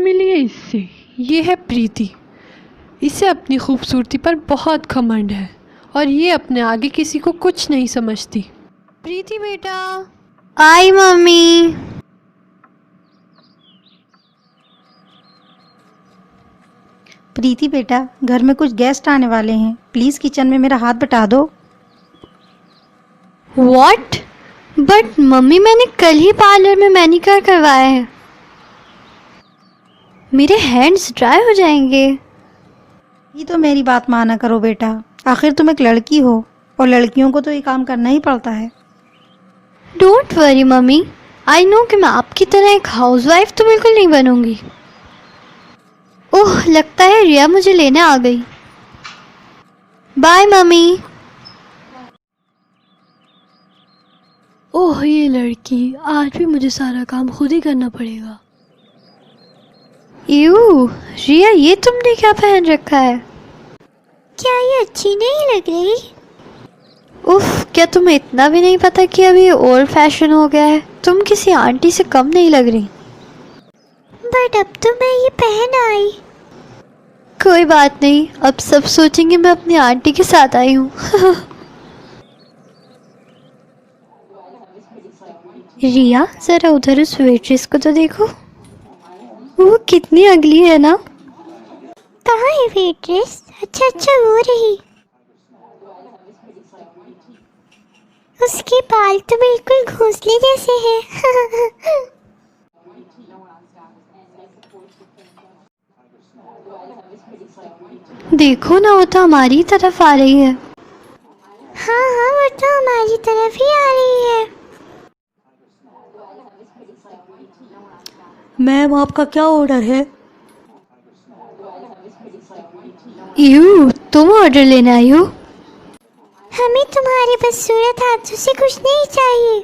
मिली है इससे। ये है प्रीति। इसे अपनी खूबसूरती पर बहुत घमंड है और ये अपने आगे किसी को कुछ नहीं समझती। प्रीति बेटा। आई मम्मी। प्रीति बेटा, घर में कुछ गेस्ट आने वाले हैं, प्लीज़ किचन में मेरा हाथ बटा दो। व्हाट? बट मम्मी, मैंने कल ही पार्लर में मैनिक्योर करवाया है, मेरे हैंड्स ड्राई हो जाएंगे। ये तो मेरी बात माना करो बेटा, आखिर तुम एक लड़की हो और लड़कियों को तो ये काम करना ही पड़ता है। Don't worry mummy, I know कि मैं आपकी तरह एक हाउसवाइफ तो बिल्कुल नहीं बनूंगी। ओह, लगता है रिया मुझे लेने आ गई। Bye mummy. ओह ये लड़की, आज भी मुझे सारा काम खुद ही करना पड़ेगा। यू रिया, ये तुमने क्या पहन रखा है? क्या ये अच्छी नहीं लग रही? उफ, क्या तुम्हें इतना भी नहीं पता कि अभी ओल्ड फैशन हो गया है? तुम किसी आंटी से कम नहीं लग रही। बट अब तो मैं ये पहन आई। कोई बात नहीं, अब सब सोचेंगे मैं अपनी आंटी के साथ आई हूँ। रिया, जरा उधर उस वेट्रेस को तो देखो, वो कितनी अगली है ना। कहाँ है वेट्रेस? अच्छा वो रही। उसके बाल तो बिल्कुल घोंसले जैसे हैं। देखो ना, वो तो हमारी तरफ आ रही है। हाँ वो तो हमारी तरफ ही आ रही है। मैम, आपका क्या ऑर्डर है? यू, तुम ऑर्डर लेने आई हो? हमें तुम्हारे बदसूरत हाथों से कुछ नहीं चाहिए।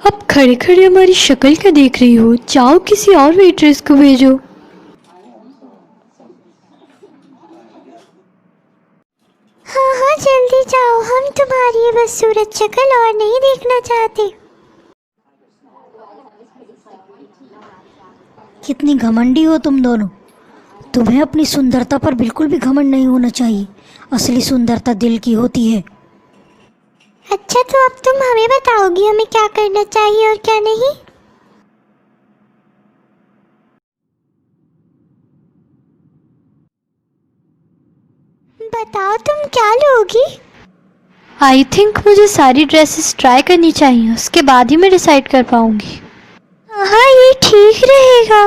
अब खड़े खड़े हमारी शक्ल क्या देख रही हो? जाओ किसी और वेट्रेस को भेजो। हाँ जल्दी जाओ, हम तुम्हारी ये बदसूरत शक्ल और नहीं देखना चाहते। कितनी घमंडी हो तुम दोनों। तुम्हें अपनी सुंदरता पर बिल्कुल भी घमंड नहीं होना चाहिए। असली सुंदरता दिल की होती है। अच्छा, तो अब तुम हमें बताओगी हमें क्या करना चाहिए और क्या नहीं? बताओ तुम क्या लोगी? आई थिंक मुझे सारी ड्रेसेस ट्राई करनी चाहिए, उसके बाद ही मैं डिसाइड कर पाऊंगी। हाँ ये ठीक रहेगा।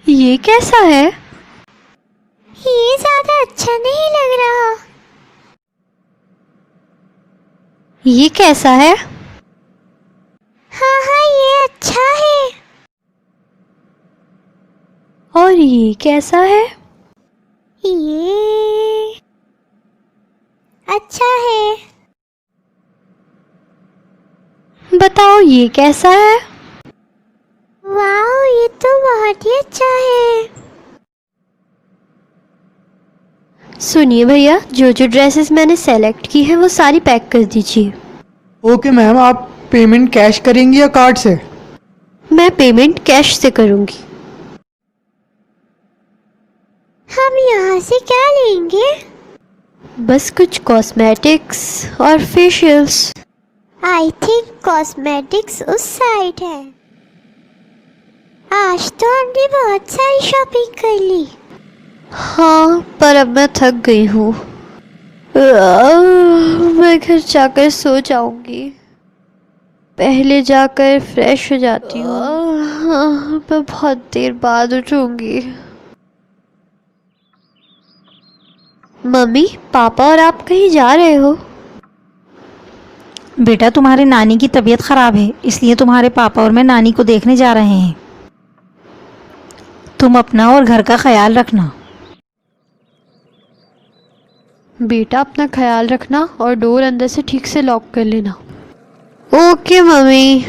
ये कैसा है? ये ज्यादा अच्छा नहीं लग रहा। ये कैसा है? हाँ ये अच्छा है। और ये कैसा है? ये अच्छा है। बताओ ये कैसा है? वाह, ये तो बहुत ही अच्छा है। सुनिए भैया, जो जो ड्रेसेस मैंने सेलेक्ट की है वो सारी पैक कर दीजिए। ओके मैम, आप पेमेंट कैश करेंगी या कार्ड से? मैं पेमेंट कैश से करूंगी। हम यहाँ से क्या लेंगे? बस कुछ कॉस्मेटिक्स और फेशियल्स। आई थिंक कॉस्मेटिक्स उस साइड है। आज तो हमने बहुत सारी शॉपिंग कर ली। हाँ, पर अब मैं थक गई हूँ। मैं घर जाकर सो जाऊंगी। पहले जाकर फ्रेश हो जाती हूँ। मैं बहुत देर बाद उठूंगी। मम्मी, पापा और आप कहीं जा रहे हो? बेटा, तुम्हारे नानी की तबीयत खराब है, इसलिए तुम्हारे पापा और मैं नानी को देखने जा रहे हैं। तुम अपना और घर का ख्याल रखना। बेटा अपना ख्याल रखना और डोर अंदर से ठीक से लॉक कर लेना। Okay mummy.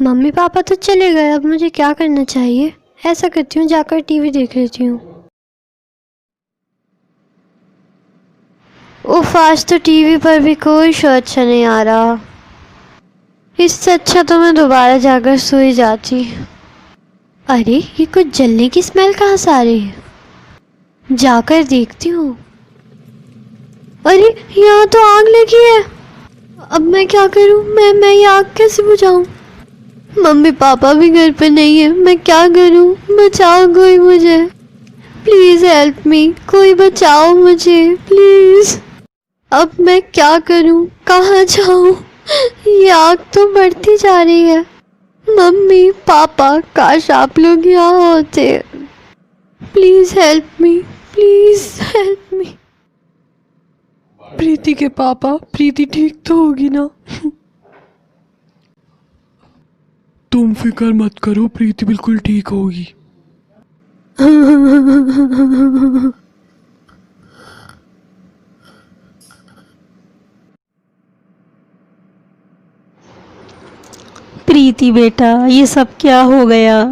मम्मी पापा तो चले गए, अब मुझे क्या करना चाहिए? ऐसा करती हूँ, जाकर टीवी देख लेती हूँ। उफ, आज तो टीवी पर भी कोई शो अच्छा नहीं आ रहा। इससे अच्छा तो मैं दोबारा जाकर सो ही जाती। अरे ये कुछ जलने की स्मेल कहाँ से आ रही है? जाकर देखती हूँ। अरे यहाँ तो आग लगी है। अब मैं क्या करूँ? मैं ये आग कैसे बुझाऊँ? मम्मी पापा भी घर पे नहीं है, मैं क्या करूँ? बचाओ कोई मुझे, प्लीज हेल्प मी, कोई बचाओ मुझे प्लीज। अब मैं क्या करूँ? कहाँ जाऊँ? ये आग तो बढ़ती जा रही है। मम्मी पापा, काश आप लोग यहाँ होते। Please help me, please help me. Preeti के पापा, प्रीति ठीक तो होगी ना? तुम फिक्र मत करो, प्रीति बिल्कुल ठीक होगी। प्रीति बेटा, ये सब क्या हो गया?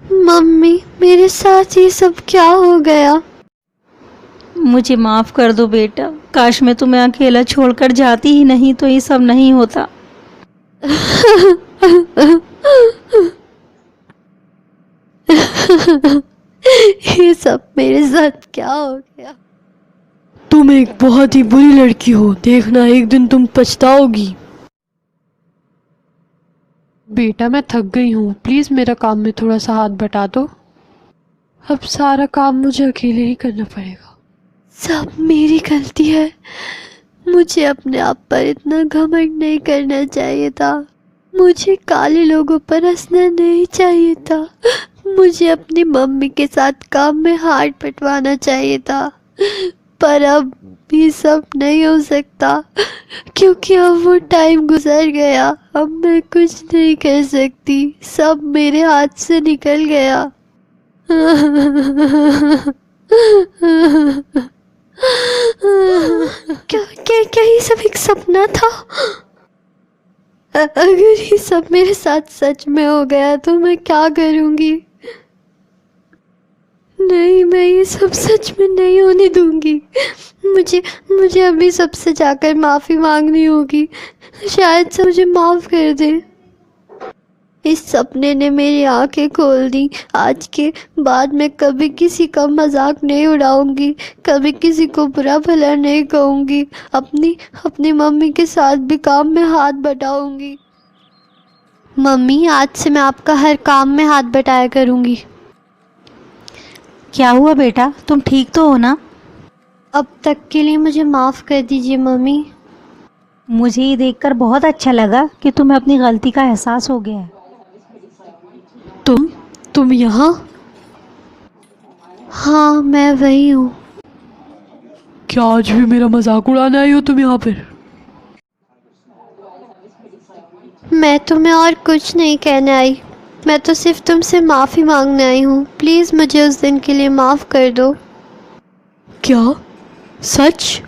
मम्मी मेरे साथ ये सब क्या हो गया? मुझे माफ कर दो बेटा, काश मैं तुम्हें अकेला छोड़कर जाती ही नहीं तो ये सब नहीं होता। ये सब मेरे साथ क्या हो गया? तुम एक बहुत ही बुरी लड़की हो, देखना एक दिन तुम पछताओगी। बेटा मैं थक गई हूँ, प्लीज़ मेरा काम में थोड़ा सा हाथ बटा दो। अब सारा काम मुझे अकेले ही करना पड़ेगा। सब मेरी गलती है। मुझे अपने आप पर इतना घमंड नहीं करना चाहिए था। मुझे काले लोगों पर हंसना नहीं चाहिए था। मुझे अपनी मम्मी के साथ काम में हाथ बंटवाना चाहिए था। पर अब ये सब नहीं हो सकता, क्योंकि अब वो टाइम गुजर गया। अब मैं कुछ नहीं कर सकती, सब मेरे हाथ से निकल गया। क्या ये सब एक सपना था? अगर ये सब मेरे साथ सच में हो गया तो मैं क्या करूँगी? नहीं, मैं ये सब सच में नहीं होने दूंगी। मुझे अभी सबसे जाकर माफ़ी मांगनी होगी, शायद से मुझे माफ़ कर दे। इस सपने ने मेरी आंखें खोल दी। आज के बाद मैं कभी किसी का मजाक नहीं उड़ाऊंगी, कभी किसी को बुरा भला नहीं कहूँगी, अपनी मम्मी के साथ भी काम में हाथ बटाऊंगी। मम्मी, आज से मैं आपका हर काम में हाथ बटाया करूँगी। क्या हुआ बेटा, तुम ठीक तो हो ना? अब तक के लिए मुझे माफ़ कर दीजिए मम्मी। मुझे ये देखकर बहुत अच्छा लगा कि तुम्हें अपनी गलती का एहसास हो गया है। तुम यहाँ? हाँ, मैं वही हूँ। क्या आज भी मेरा मजाक उड़ाने आई हो तुम यहाँ पर? मैं तुम्हें और कुछ नहीं कहने आई, मैं तो सिर्फ तुमसे माफ़ी मांगने आई हूँ। प्लीज़ मुझे उस दिन के लिए माफ़ कर दो। क्या सच?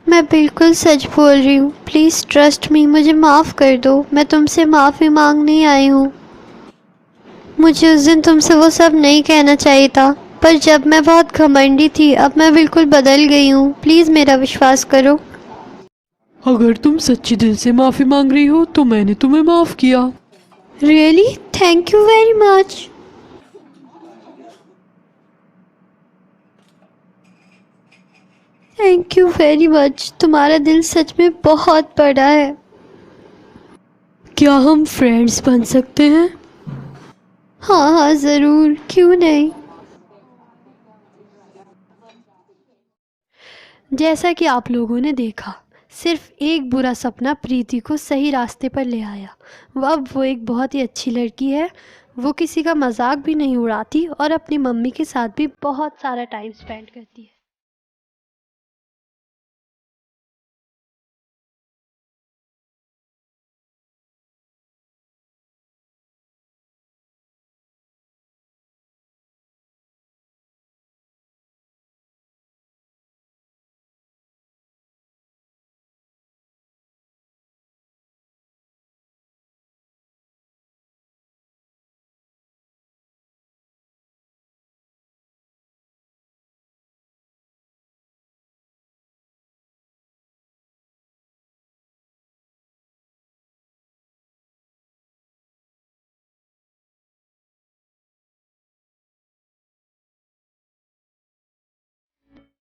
मैं बिल्कुल सच बोल रही हूँ, प्लीज़ ट्रस्ट मी, मुझे माफ़ कर दो। मैं तुमसे माफ़ी मांगने ही आई हूँ। मुझे उस दिन तुमसे वो सब नहीं कहना चाहिए था, पर जब मैं बहुत घमंडी थी, अब मैं बिल्कुल बदल गई हूँ। प्लीज़ मेरा विश्वास करो। अगर तुम सच्चे दिल से माफ़ी मांग रही हो तो मैंने तुम्हें माफ़ किया। Really? Thank you very much. Thank you very much, तुम्हारा दिल सच में बहुत बड़ा है। क्या हम फ्रेंड्स बन सकते हैं? हाँ हाँ ज़रूर, क्यों नहीं। जैसा कि आप लोगों ने देखा, सिर्फ एक बुरा सपना प्रीति को सही रास्ते पर ले आया। अब वो एक बहुत ही अच्छी लड़की है। वो किसी का मजाक भी नहीं उड़ाती और अपनी मम्मी के साथ भी बहुत सारा टाइम स्पेंड करती है।